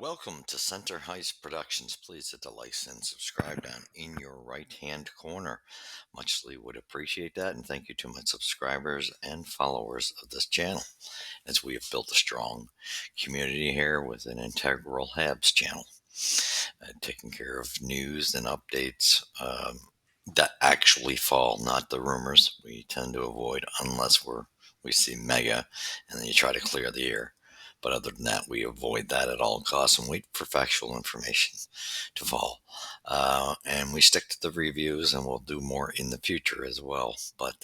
Welcome to Center Heights Productions. Please hit the like and subscribe down in your right hand corner. Muchly would appreciate that, and thank you to my subscribers and followers of this channel, as we have built a strong community here with an integral Habs channel, taking care of news and updates that actually fall, not the rumors we tend to avoid unless we see mega, and then you try to clear the air. But other than that, we avoid that at all costs and wait for factual information to fall. And we stick to the reviews, and we'll do more in the future as well. But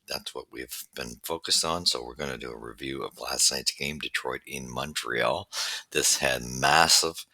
that's what we've been focused on. So we're going to do a review of last night's game, Detroit in Montreal. This had massive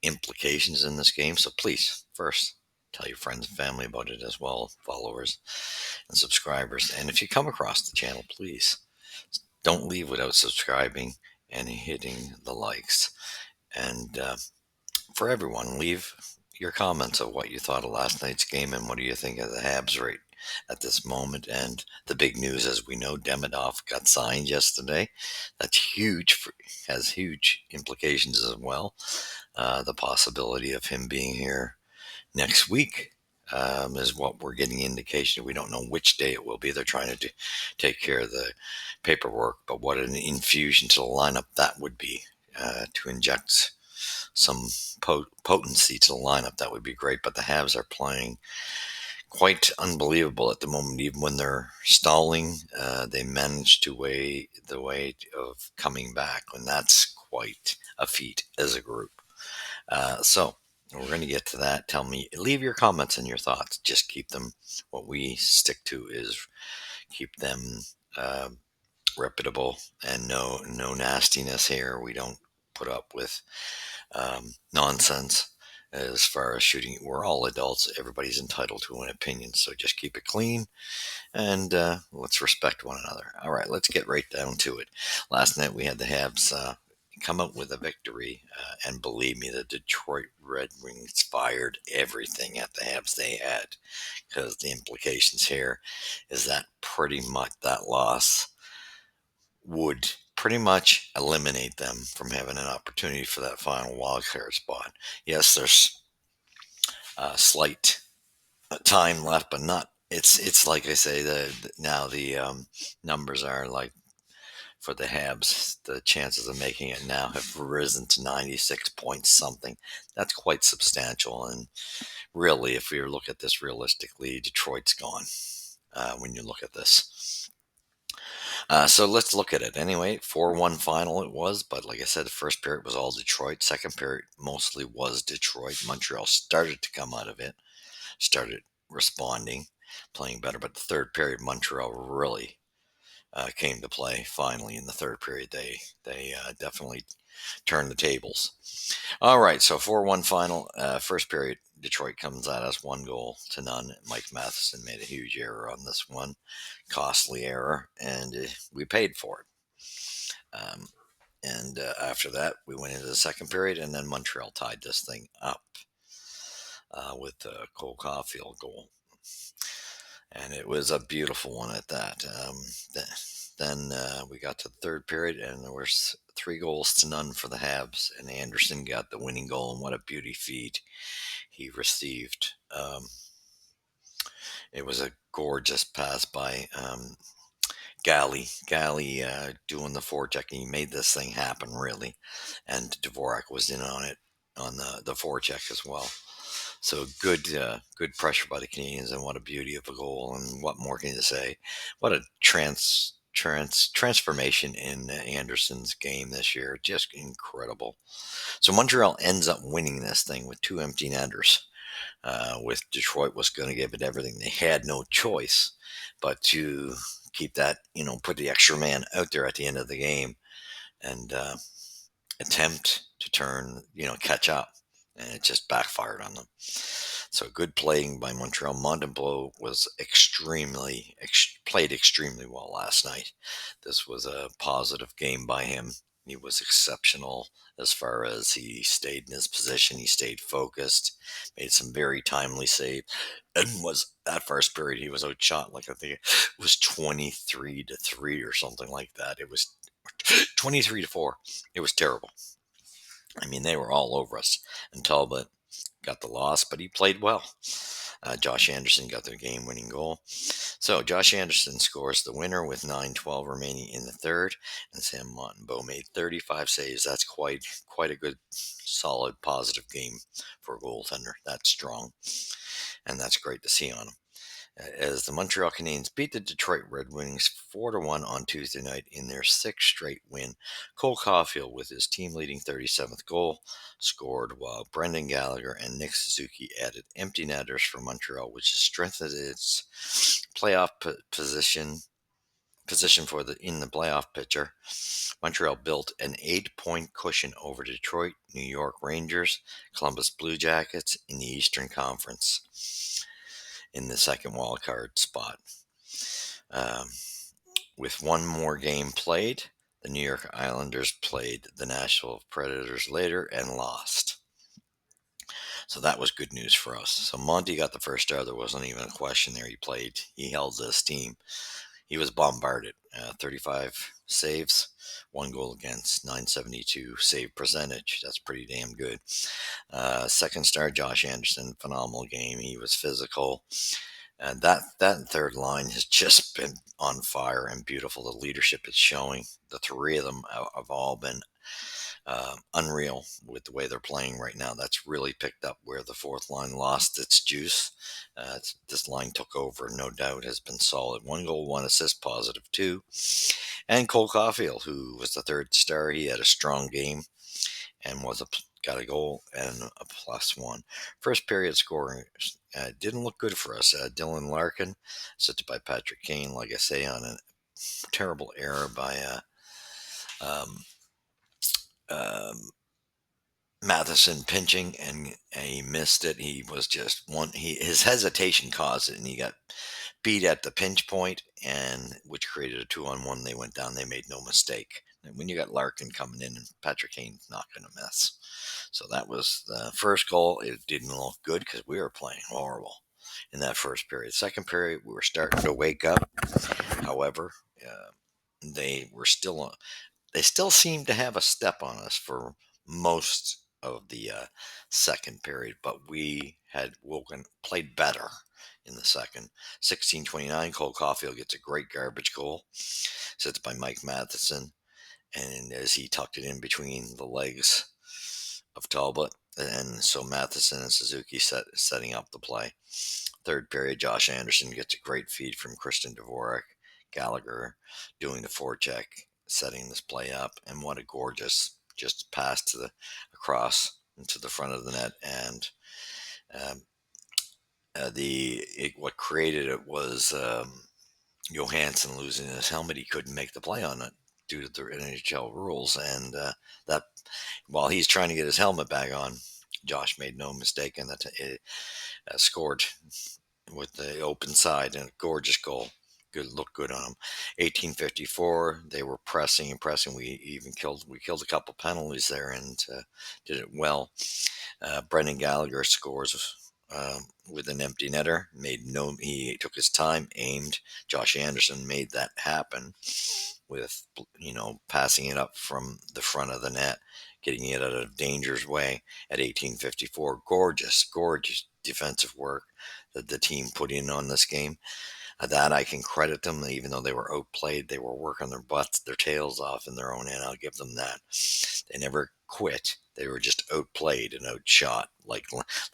implications in this game. So please, first, tell your friends and family about it as well, followers and subscribers. And if you come across the channel, please don't leave without subscribing and hitting the likes. And for everyone, leave your comments of what you thought of last night's game and what do you think of the Habs rate at this moment. And the big news, as we know, Demidov got signed yesterday. That's huge, has huge implications as well. The possibility of him being here next week is what we're getting indication. We don't know which day it will be. They're trying to take care of the paperwork, but what an infusion to the lineup that would be, to inject some potency to the lineup. That would be great. But the Habs are playing quite unbelievable at the moment. Even when they're stalling, they manage to weigh the weight of coming back, and that's quite a feat as a group. So we're going to get to that. Leave your comments and your thoughts. Just keep them. What we stick to is keep them uh, reputable and no nastiness here. We don't put up with nonsense as far as shooting. We're all adults. Everybody's entitled to an opinion. So just keep it clean and let's respect one another. All right, let's get right down to it. Last night we had the Habs come up with a victory, and believe me, the Detroit Red Wings fired everything at the Habs they had, because the implications here is that pretty much that loss would pretty much eliminate them from having an opportunity for that final wildcard spot. Yes, there's a slight time left, but not. It's like I say, now the numbers are like for the Habs, the chances of making it now have risen to 96 points something. That's quite substantial. And really, if we look at this realistically, Detroit's gone when you look at this. So let's look at it. Anyway, 4-1 final it was, but like I said, the first period was all Detroit. Second period mostly was Detroit. Montreal started to come out of it, started responding, playing better. But the third period, Montreal really came to play. Finally, in the third period, they definitely turned the tables. All right, so 4-1 final. First period, Detroit comes at us 1-0 Mike Matheson made a huge error on this one, costly error, and we paid for it. And after that, we went into the second period, and then Montreal tied this thing up with the Cole Caulfield goal. And it was a beautiful one at that. Then we got to the third period, and there was 3-0 for the Habs, and Anderson got the winning goal, and what a beauty feed he received. It was a gorgeous pass by Galley. Galley doing the forechecking. He made this thing happen, really, and Dvorak was in on it on the forecheck as well. So good pressure by the Canadians, and what a beauty of a goal! And what more can you say? What a transformation in Anderson's game this year, just incredible. So Montreal ends up winning this thing with two empty netters. With Detroit was going to give it everything. They had no choice but to keep that, put the extra man out there at the end of the game and attempt to catch up, and it just backfired on them. So good playing by Montreal. Montembeault was played extremely well last night. This was a positive game by him. He was exceptional as far as he stayed in his position. He stayed focused, made some very timely saves, and was that first period he was outshot. Like I think it was 23-3 or something like that. It was 23-4. It was terrible. I mean, they were all over us. And Talbot got the loss, but he played well. Josh Anderson got the game-winning goal. So Josh Anderson scores the winner with 9:12 remaining in the third, and Sam Montembeault made 35 saves. That's quite a good, solid, positive game for a goaltender. That's strong, and that's great to see on him. As the Montreal Canadiens beat the Detroit Red Wings 4-1 on Tuesday night in their sixth straight win. Cole Caulfield, with his team-leading 37th goal, scored while Brendan Gallagher and Nick Suzuki added empty netters for Montreal, which has strengthened its playoff position for in the playoff picture. Montreal built an 8-point cushion over Detroit, New York Rangers, Columbus Blue Jackets in the Eastern Conference in the second wild card spot. Um, with one more game played, the New York Islanders played the Nashville Predators later and lost. So that was good news for us. So Monty got the first star. There wasn't even a question there. He held this team. He was bombarded. 35 saves, one goal against, 972 save percentage. That's pretty damn good. Second star, Josh Anderson, phenomenal game. He was physical. And that third line has just been on fire and beautiful. The leadership it's showing. The three of them have all been unreal with the way they're playing right now. That's really picked up where the fourth line lost its juice. This line took over, no doubt, has been solid. One goal, one assist, positive too. And Cole Caulfield, who was the third star, he had a strong game and got a goal and a +1. First period scoring didn't look good for us. Dylan Larkin, assisted by Patrick Kane, like I say, on a terrible error by um, um, Matheson pinching, and he missed it. He was just his hesitation caused it, and he got beat at the pinch point, and which created a 2-on-1. They went down. They made no mistake. And when you got Larkin coming in, and Patrick Kane's not going to miss. So that was the first goal. It didn't look good because we were playing horrible in that first period. Second period, we were starting to wake up. However, uh, they still seemed to have a step on us for most of the second period, but we had played better in the second. 16:29, Cole Caulfield gets a great garbage goal, set by Mike Matheson, and as he tucked it in between the legs of Talbot, and so Matheson and Suzuki setting up the play. Third period, Josh Anderson gets a great feed from Christian Dvorak. Gallagher doing the forecheck, setting this play up, and what a gorgeous just pass across into the front of the net. And um, what created it was Johansson losing his helmet. He couldn't make the play on it due to the NHL rules, and that while he's trying to get his helmet back on, Josh made no mistake and scored with the open side and a gorgeous goal. Good, looked good on them. 1854, they were pressing and pressing. We killed a couple penalties there and did it well. Brendan Gallagher scores with an empty netter. He took his time, aimed. Josh Anderson made that happen with passing it up from the front of the net, getting it out of danger's way at 1854. Gorgeous defensive work that the team put in on this game. That I can credit them, even though they were outplayed. They were working their tails off in their own end. I'll give them that. They never quit. They were just outplayed and outshot. Like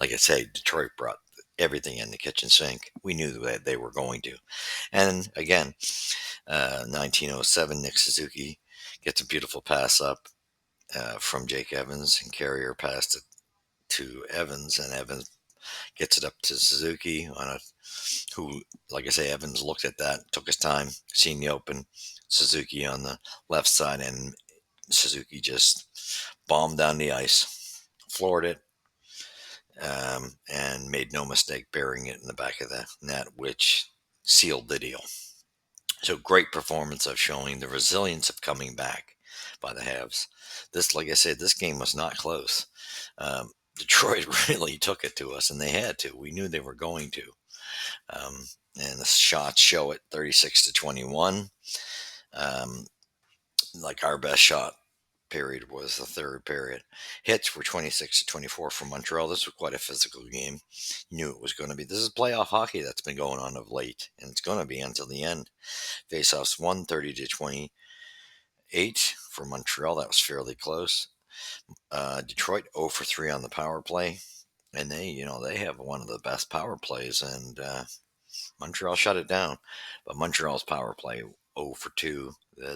I say, Detroit brought everything in the kitchen sink. We knew that they were going to. And again, 1907, Nick Suzuki gets a beautiful pass up from Jake Evans, and Carrier passed it to Evans, and Evans gets it up to Suzuki who, like I say, Evans looked at that, took his time, seen the open Suzuki on the left side, and Suzuki just bombed down the ice, floored it, and made no mistake burying it in the back of the net, which sealed the deal. So great performance of showing the resilience of coming back by the Habs. Like I said, this game was not close. Detroit really took it to us, and they had to. We knew they were going to. And the shots show it 36-21. Like our best shot period was the third period. Hits were 26-24 for Montreal. This was quite a physical game. You knew it was going to be. This is playoff hockey that's been going on of late, and it's going to be until the end. Faceoffs won 30-28 for Montreal. That was fairly close. Detroit 0 for 3 on the power play, and they have one of the best power plays, and Montreal shut it down. But Montreal's power play 0 for 2.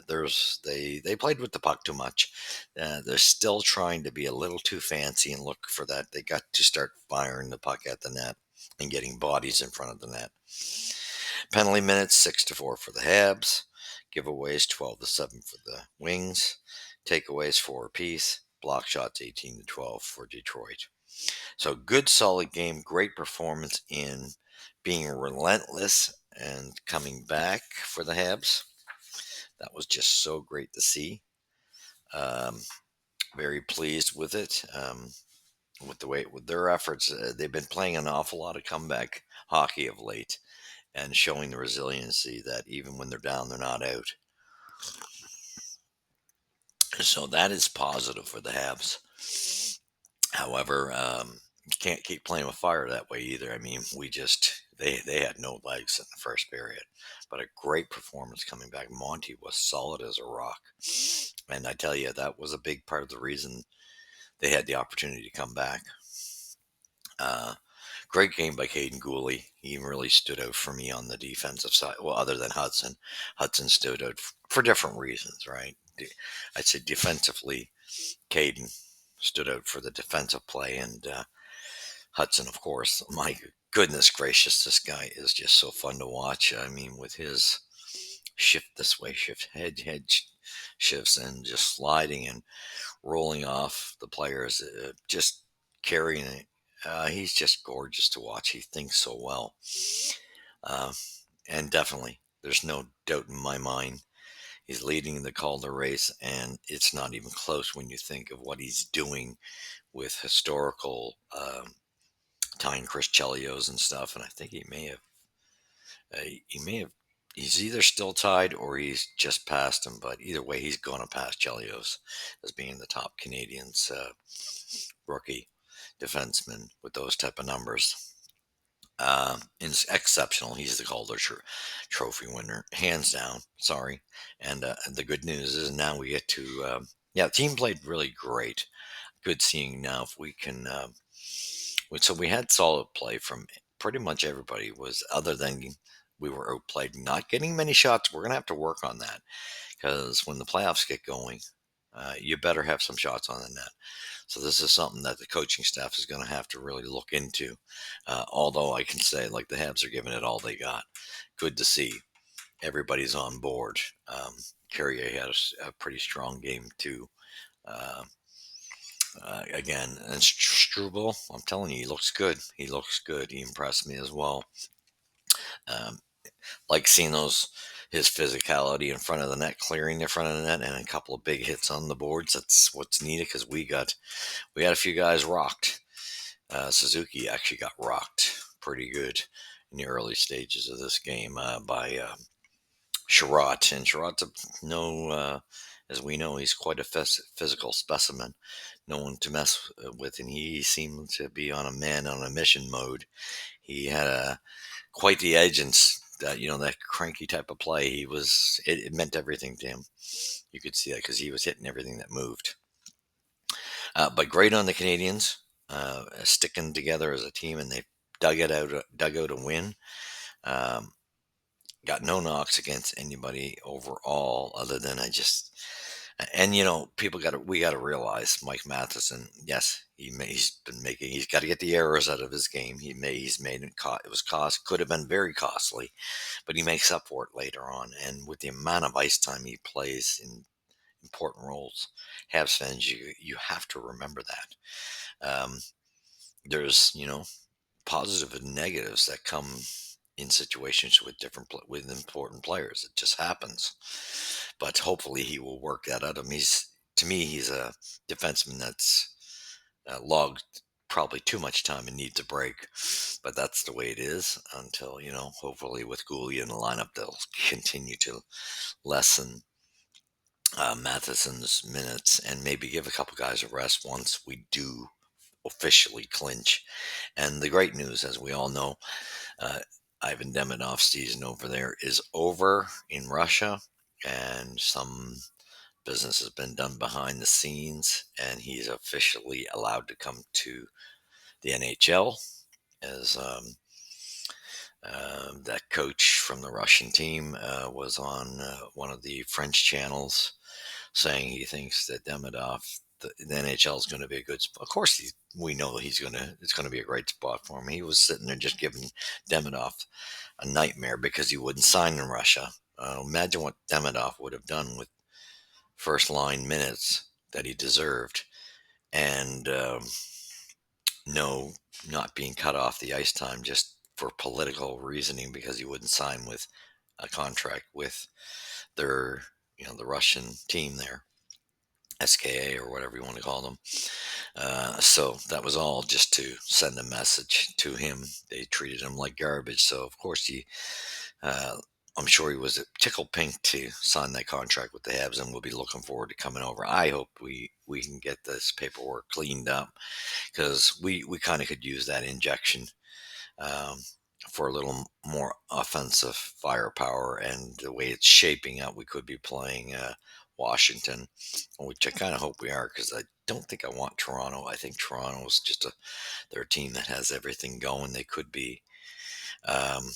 They played with the puck too much. They're still trying to be a little too fancy and look for that. They got to start firing the puck at the net and getting bodies in front of the net. Penalty minutes 6-4 for the Habs. Giveaways 12-7 for the Wings. Takeaways 4 apiece. Block shots 18-12 for Detroit. So good, solid game. Great performance in being relentless and coming back for the Habs. That was just so great to see. Very pleased with it. With their efforts, they've been playing an awful lot of comeback hockey of late and showing the resiliency that even when they're down, they're not out. So that is positive for the Habs. However, you can't keep playing with fire that way either. I mean, they had no legs in the first period, but a great performance coming back. Monty was solid as a rock, and I tell you, that was a big part of the reason they had the opportunity to come back. Great game by Caden Gooley. He really stood out for me on the defensive side. Well, other than Hudson, Hudson stood out for different reasons, right? I'd say defensively, Caden stood out for the defensive play, and Hudson, of course. My goodness gracious, this guy is just so fun to watch. I mean, with his shift this way, shift head shifts, and just sliding and rolling off the players, just carrying it. He's just gorgeous to watch. He thinks so well. Uh, and definitely, there's no doubt in my mind, he's leading the Calder race, and it's not even close when you think of what he's doing with historical tying Chris Chelios and stuff. And I think he may have, he's either still tied or he's just passed him. But either way, he's going to pass Chelios as being the top Canadians rookie defenseman with those type of numbers. It's exceptional. He's the Calder Trophy winner, hands down. Sorry. And the good news is now we get to, the team played really great. Good seeing now if we can. So we had solid play from pretty much everybody. Was other than we were outplayed, not getting many shots. We're gonna have to work on that because when the playoffs get going, you better have some shots on the net. So this is something that the coaching staff is going to have to really look into. Although I can say, like, the Habs are giving it all they got. Good to see. Everybody's on board. Carrier had a pretty strong game too. Again, and Struble, I'm telling you, he looks good. He looks good. He impressed me as well. Um, like seeing his physicality in front of the net, clearing in front of the net, and a couple of big hits on the boards. That's what's needed because we had a few guys rocked. Suzuki actually got rocked pretty good in the early stages of this game by Sherratt. And Sherratt's as we know, he's quite a physical specimen, no one to mess with, and he seemed to be on a mission mode. He had quite the edge, and that cranky type of play. It meant everything to him. You could see that because he was hitting everything that moved. But great on the Canadians, sticking together as a team, and they dug out a win. Um, got no knocks against anybody overall, other than we got to realize Mike Matheson. Yes, he's got to get the errors out of his game. He's made it. It was could have been very costly, but he makes up for it later on. And with the amount of ice time he plays in important roles, Habs fans, you have to remember that. There's positive and negatives that come in situations with important players. It just happens, but hopefully he will work that out. I mean, to me, he's a defenseman that's logged probably too much time and needs a break, but that's the way it is until hopefully with Goulet in the lineup they'll continue to lessen Matheson's minutes and maybe give a couple guys a rest once we do officially clinch. And the great news, as we all know, uh, Ivan Demonov's season over there is over in Russia, and some business has been done behind the scenes, and he's officially allowed to come to the NHL as that coach from the Russian team was on one of the French channels saying he thinks that the NHL is going to be a good spot. Of course, we know it's going to be a great spot for him. He was sitting there just giving Demidov a nightmare because he wouldn't sign in Russia. Imagine what Demidov would have done with first line minutes that he deserved, and no, not being cut off the ice time just for political reasoning because he wouldn't sign with a contract with their, the Russian team there, SKA or whatever you want to call them. So that was all just to send a message to him. They treated him like garbage. So of course uh, I'm sure he was tickled pink to sign that contract with the Habs, and we'll be looking forward to coming over. I hope we can get this paperwork cleaned up because we kind of could use that injection um, for a little more offensive firepower. And the way it's shaping up, we could be playing Washington, which I kind of hope we are because I don't think I want Toronto. I think Toronto is just they're a team that has everything going. They could be um,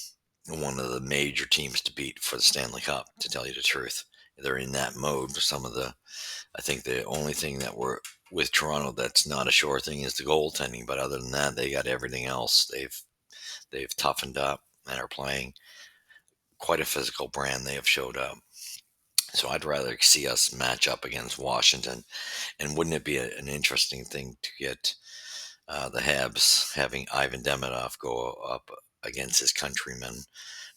one of the major teams to beat for the Stanley Cup, to tell you the truth. They're in that mode. I think the only thing that we're with Toronto that's not a sure thing is the goaltending. But other than that, they got everything else. They've toughened up and are playing quite a physical brand. They have showed up. So I'd rather see us match up against Washington. And wouldn't it be an interesting thing to get the Habs having Ivan Demidov go up against his countryman,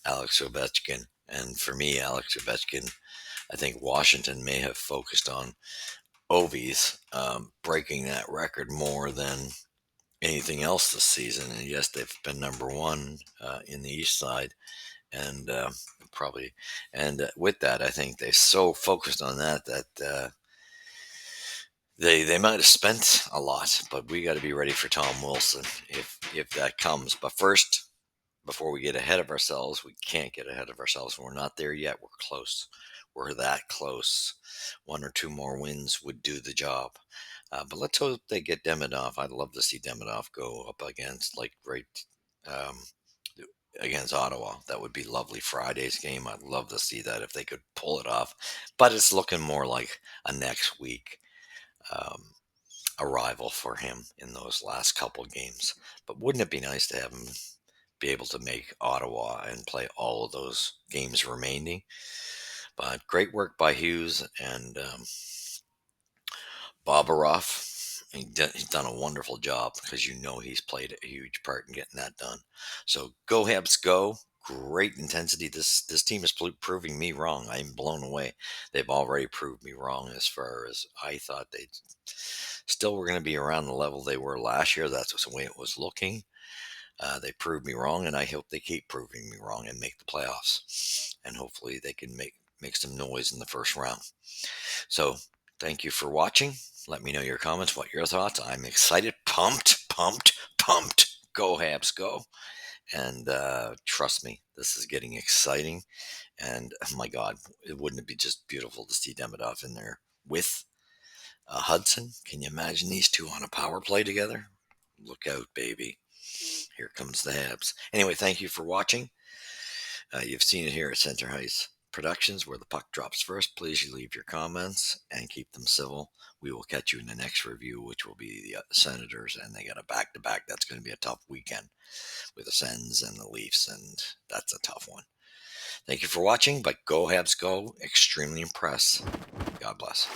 Alex Ovechkin? And for me, Alex Ovechkin, I think Washington may have focused on Ovi's breaking that record more than anything else this season. And yes, they've been number one in the East side, and probably, and with that, I think they so focused on that they might have spent a lot. But we got to be ready for Tom Wilson if that comes. But first, before we get ahead of ourselves, we can't get ahead of ourselves. We're not there yet. We're close. We're that close. One or two more wins would do the job. But let's hope they get Demidov. I'd love to see Demidov go up against um, against Ottawa. That would be lovely. Friday's game. I'd love to see that if they could pull it off. But it's looking more like a next week um, arrival for him in those last couple games. But wouldn't it be nice to have him be able to make Ottawa and play all of those games remaining? But great work by Hughes and Bobberov. He's done a wonderful job because he's played a huge part in getting that done. So go Habs, go! Great intensity. This team is proving me wrong. I'm blown away. They've already proved me wrong as far as I thought they still were going to be around the level they were last year. That's the way it was looking. They proved me wrong, and I hope they keep proving me wrong and make the playoffs. And hopefully they can make some noise in the first round. So thank you for watching. Let me know your comments, what your thoughts. I'm excited, pumped, pumped, pumped. Go Habs, go! And trust me, this is getting exciting. And oh my God, wouldn't it be just beautiful to see Demidov in there with Hudson? Can you imagine these two on a power play together? Look out, baby. Here comes the Habs. Anyway, thank you for watching. You've seen it here at Center Heights Productions, where the puck drops first. Please leave your comments and keep them civil. We will catch you in the next review, which will be the Senators, and they got a back-to-back. That's going to be a tough weekend with the Sens and the Leafs, and that's a tough one. Thank you for watching, but go Habs go. Extremely impressed. God bless.